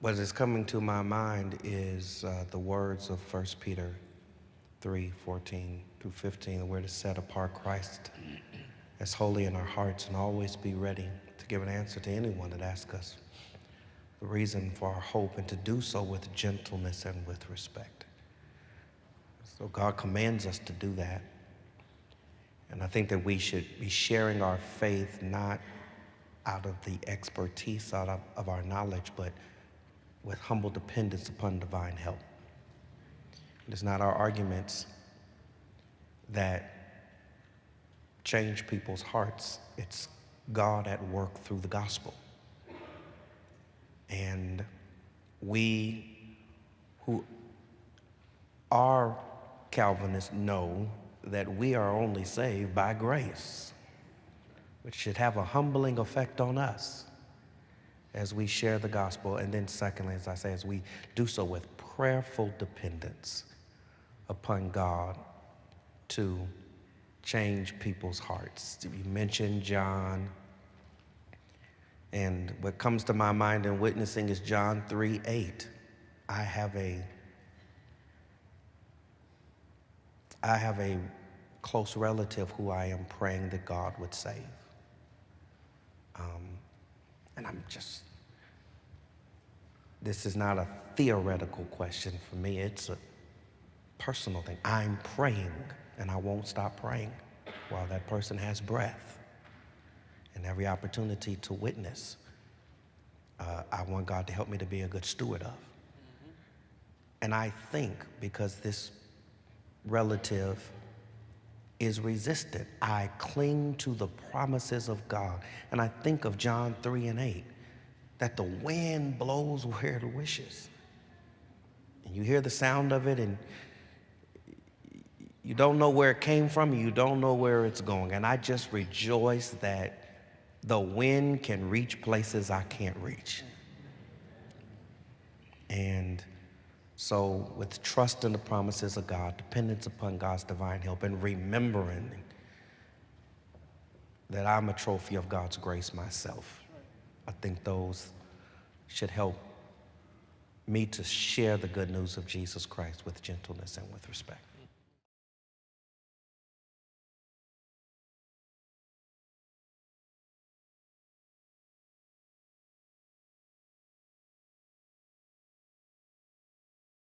What is coming to my mind is the words of 1 Peter 3:14 through 15, where it is set apart Christ as holy in our hearts and always be ready to give an answer to anyone that asks us the reason for our hope, and to do so with gentleness and with respect. So God commands us to do that. And I think that we should be sharing our faith not out of the expertise, out of our knowledge, but with humble dependence upon divine help. It is not our arguments that change people's hearts. It's God at work through the gospel. And we who are Calvinists know that we are only saved by grace, which should have a humbling effect on us as we share the gospel. And then secondly, as I say, as we do so with prayerful dependence upon God to change people's hearts. You mentioned John, and what comes to my mind in witnessing is John 3:8. I have a close relative who I am praying that God would save. And this is not a theoretical question for me, it's a personal thing. I'm praying, and I won't stop praying while that person has breath. And every opportunity to witness, I want God to help me to be a good steward of. And I think because this relative is resistant, I cling to the promises of God. And I think of John 3:8, that the wind blows where it wishes. And you hear the sound of it, and you don't know where it came from, you don't know where it's going. And I just rejoice that the wind can reach places I can't reach. And so with trust in the promises of God, dependence upon God's divine help, and remembering that I'm a trophy of God's grace myself, I think those should help me to share the good news of Jesus Christ with gentleness and with respect.